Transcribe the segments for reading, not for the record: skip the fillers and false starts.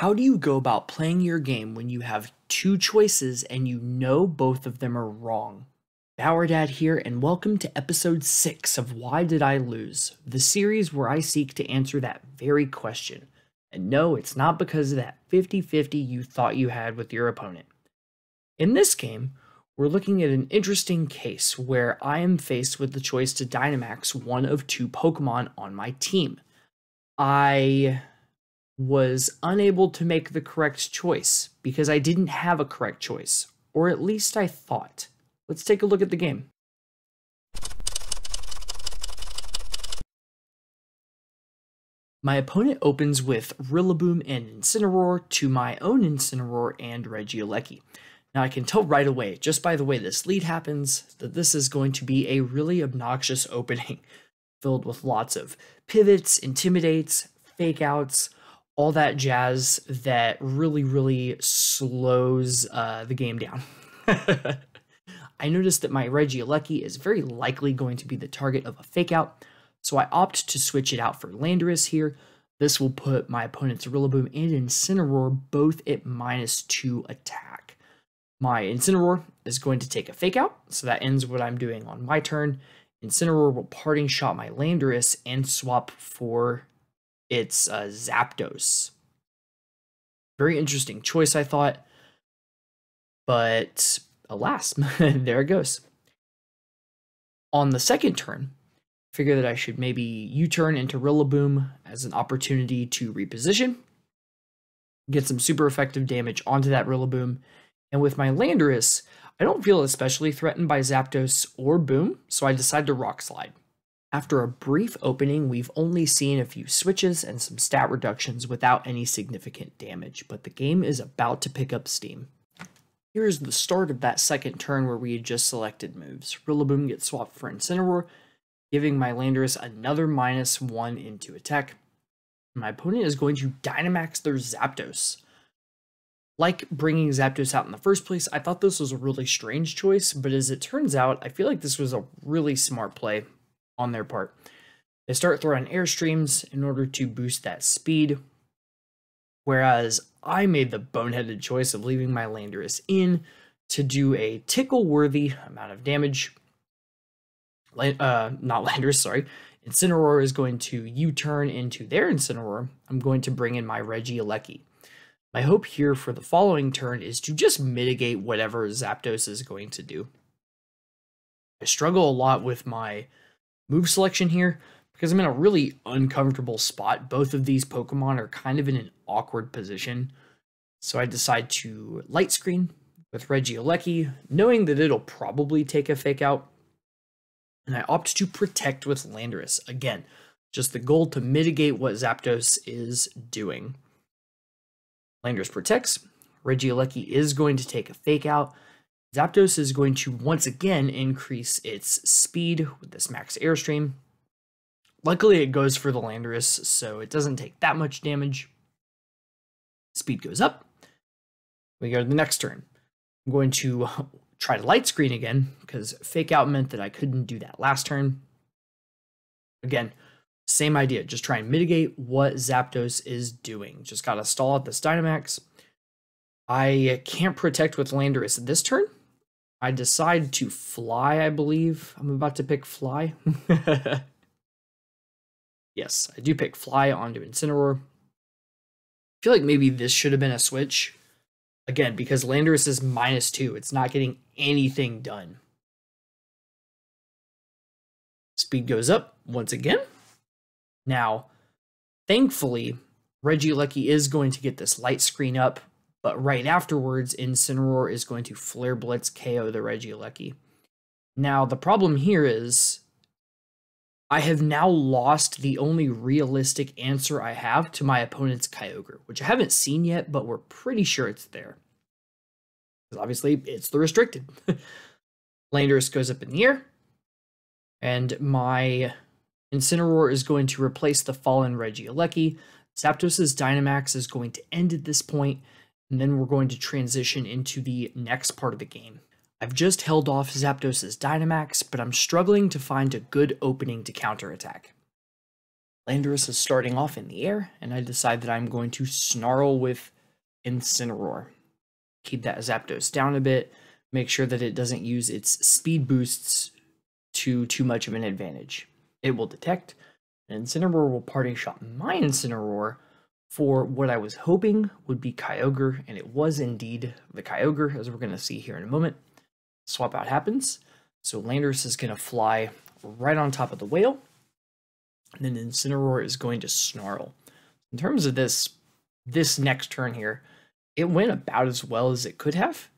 How do you go about playing your game when you have two choices and you know both of them are wrong? Dad here, and welcome to episode 6 of Why Did I Lose, the series where I seek to answer that very question. And no, it's not because of that 50-50 you thought you had with your opponent. In this game, we're looking at an interesting case where I am faced with the choice to Dynamax one of two Pokemon on my team. I was unable to make the correct choice because I didn't have a correct choice, or at least I thought. Let's take a look at the game. My opponent opens with Rillaboom and Incineroar to my own Incineroar and Regieleki. Now I can tell right away, just by the way this lead happens, that this is going to be a really obnoxious opening, filled with lots of pivots, intimidates, fake outs, all that jazz that really slows the game down. I noticed that my Regieleki is very likely going to be the target of a fake out, so I opt to switch it out for Landorus here. This will put my opponent's Rillaboom and Incineroar both at -2 attack. My Incineroar is going to take a fake out, so that ends what I'm doing on my turn. Incineroar will parting shot my Landorus and swap for its Zapdos. Very interesting choice, I thought, but alas, there it goes. On the second turn, I figure that I should maybe U-turn into Rillaboom as an opportunity to reposition, get some super effective damage onto that Rillaboom, and with my Landorus, I don't feel especially threatened by Zapdos or Boom, so I decide to Rock Slide. After a brief opening, we've only seen a few switches and some stat reductions without any significant damage, but the game is about to pick up steam. Here's the start of that second turn where we had just selected moves. Rillaboom gets swapped for Incineroar, giving my Landorus another -1 into attack. My opponent is going to Dynamax their Zapdos. Like bringing Zapdos out in the first place, I thought this was a really strange choice, but as it turns out, I feel like this was a really smart play on their part. They start throwing Airstreams in order to boost that speed, whereas I made the boneheaded choice of leaving my Landorus in to do a tickle-worthy amount of damage. Not Landorus, sorry. Incineroar is going to U-turn into their Incineroar. I'm going to bring in my Regieleki. My hope here for the following turn is to just mitigate whatever Zapdos is going to do. I struggle a lot with my move selection here because I'm in a really uncomfortable spot. Both of these Pokemon are kind of in an awkward position. So I decide to Light Screen with Regieleki, knowing that it'll probably take a fake out. And I opt to Protect with Landorus. Again, just the goal to mitigate what Zapdos is doing. Landorus protects. Regieleki is going to take a fake out. Zapdos is going to once again increase its speed with this max Airstream. Luckily, it goes for the Landorus, so it doesn't take that much damage. Speed goes up. We go to the next turn. I'm going to try to Light Screen again, because fake out meant that I couldn't do that last turn. Again, same idea, just try and mitigate what Zapdos is doing. Just gotta stall out this Dynamax. I can't protect with Landorus this turn. I decide to Fly, I believe. I'm about to pick Fly. Yes, I do pick Fly onto Incineroar. I feel like maybe this should have been a switch. Again, because Landorus is -2. It's not getting anything done. Speed goes up once again. Now, thankfully, Regieleki is going to get this Light Screen up, but right afterwards, Incineroar is going to Flare Blitz KO the Regieleki. Now, the problem here is I have now lost the only realistic answer I have to my opponent's Kyogre, which I haven't seen yet, but we're pretty sure it's there. Because obviously, it's the restricted. Landorus goes up in the air, and my Incineroar is going to replace the fallen Regieleki. Zapdos' Dynamax is going to end at this point, and then we're going to transition into the next part of the game. I've just held off Zapdos' Dynamax, but I'm struggling to find a good opening to counterattack. Landorus is starting off in the air, and I decide that I'm going to Snarl with Incineroar. Keep that Zapdos down a bit, make sure that it doesn't use its speed boosts to too much of an advantage. It will detect, and Incineroar will parting shot my Incineroar for what I was hoping would be Kyogre, and it was indeed the Kyogre, as we're going to see here in a moment. Swap out happens, so Landorus is going to fly right on top of the whale, and then Incineroar is going to Snarl. In terms of this next turn here, it went about as well as it could have,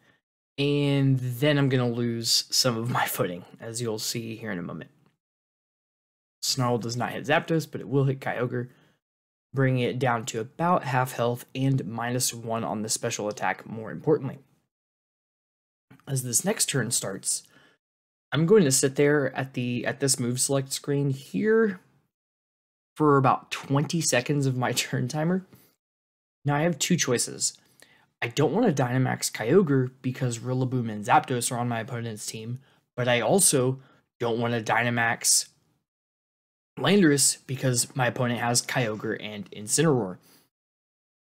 and then I'm going to lose some of my footing, as you'll see here in a moment. Snarl does not hit Zapdos, but it will hit Kyogre, bringing it down to about half health and -1 on the special attack, more importantly. As this next turn starts, I'm going to sit there at this move select screen here for about 20 seconds of my turn timer. Now I have two choices. I don't want to Dynamax Kyogre because Rillaboom and Zapdos are on my opponent's team, but I also don't want to Dynamax Landorus because my opponent has Kyogre and Incineroar.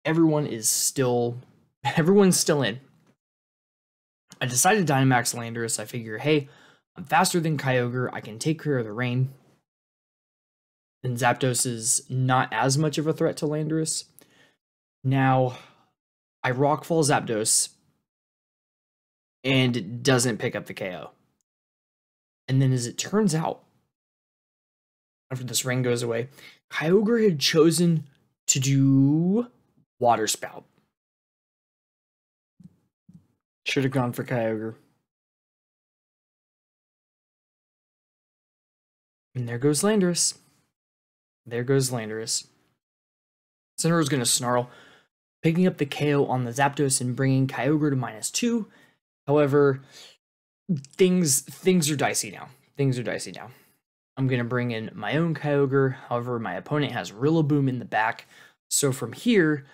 Everyone's still in. I decided to Dynamax Landorus. I figure, hey, I'm faster than Kyogre. I can take care of the rain. And Zapdos is not as much of a threat to Landorus. Now, I Rockfall Zapdos, and it doesn't pick up the KO. And then as it turns out, after this rain goes away, Kyogre had chosen to do Water Spout. Should have gone for Kyogre. And there goes Landorus. There goes Landorus. Incineroar is going to Snarl, picking up the KO on the Zapdos and bringing Kyogre to -2. However, things are dicey now. I'm going to bring in my own Kyogre. However, my opponent has Rillaboom in the back. So from here,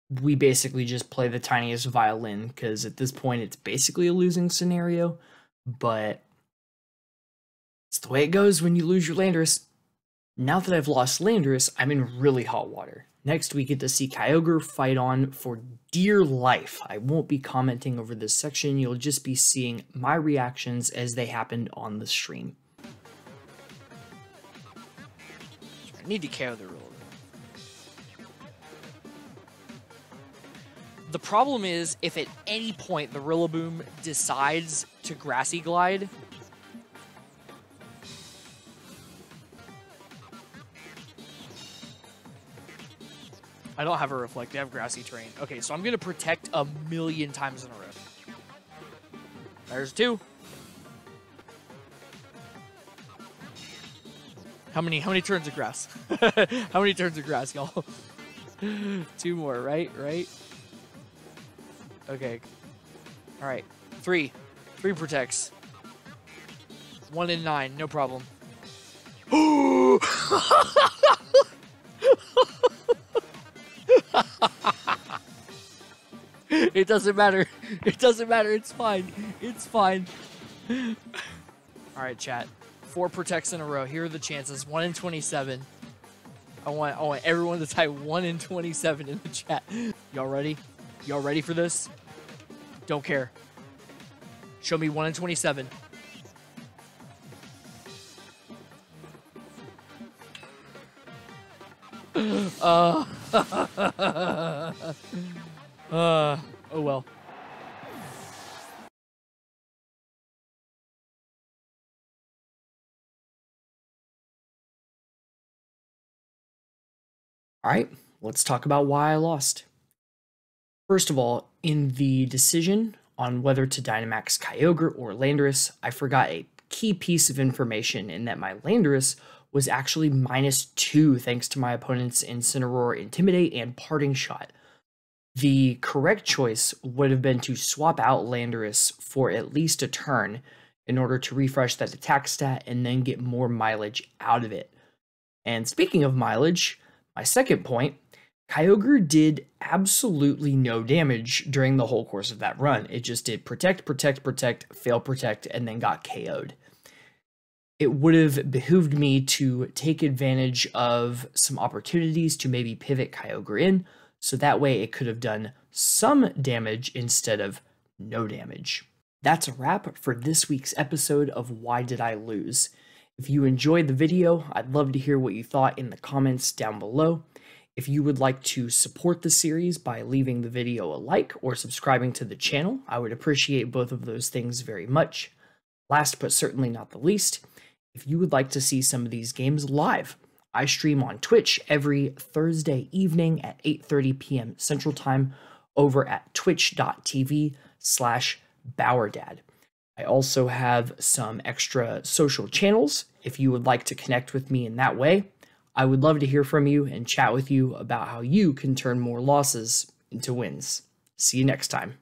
we basically just play the tiniest violin, because at this point, it's basically a losing scenario. But it's the way it goes when you lose your Landorus. Now that I've lost Landorus, I'm in really hot water. Next, we get to see Kyogre fight on for dear life. I won't be commenting over this section. You'll just be seeing my reactions as they happened on the stream. I need to KO the Rillaboom. The problem is, if at any point the Rillaboom decides to Grassy Glide, I don't have a Reflect, I have Grassy Terrain. Okay, so I'm going to Protect a million times in a row. There's 2. How many turns of grass? How many turns of grass, y'all? 2 more, right? Okay. All right. 3 protects. 1 in 9, no problem. It doesn't matter. It's fine. All right, chat. 4 protects in a row. Here are the chances. 1 in 27. I want everyone to type 1 in 27 in the chat. Y'all ready? Y'all ready for this? Don't care. Show me 1 in 27. Oh well. All right, let's talk about why I lost. First of all, in the decision on whether to Dynamax Kyogre or Landorus, I forgot a key piece of information in that my Landorus was actually -2 thanks to my opponent's Incineroar, Intimidate, and Parting Shot. The correct choice would have been to swap out Landorus for at least a turn in order to refresh that attack stat and then get more mileage out of it. And speaking of mileage, my second point, Kyogre did absolutely no damage during the whole course of that run. It just did protect, fail protect, and then got KO'd. it would have behooved me to take advantage of some opportunities to maybe pivot Kyogre in, so that way it could have done some damage instead of no damage. That's a wrap for this week's episode of Why Did I Lose? If you enjoyed the video, I'd love to hear what you thought in the comments down below. If you would like to support the series by leaving the video a like or subscribing to the channel, I would appreciate both of those things very much. Last but certainly not the least, if you would like to see some of these games live, I stream on Twitch every Thursday evening at 8:30 p.m. Central Time over at twitch.tv/BauerDad. I also have some extra social channels if you would like to connect with me in that way. I would love to hear from you and chat with you about how you can turn more losses into wins. See you next time.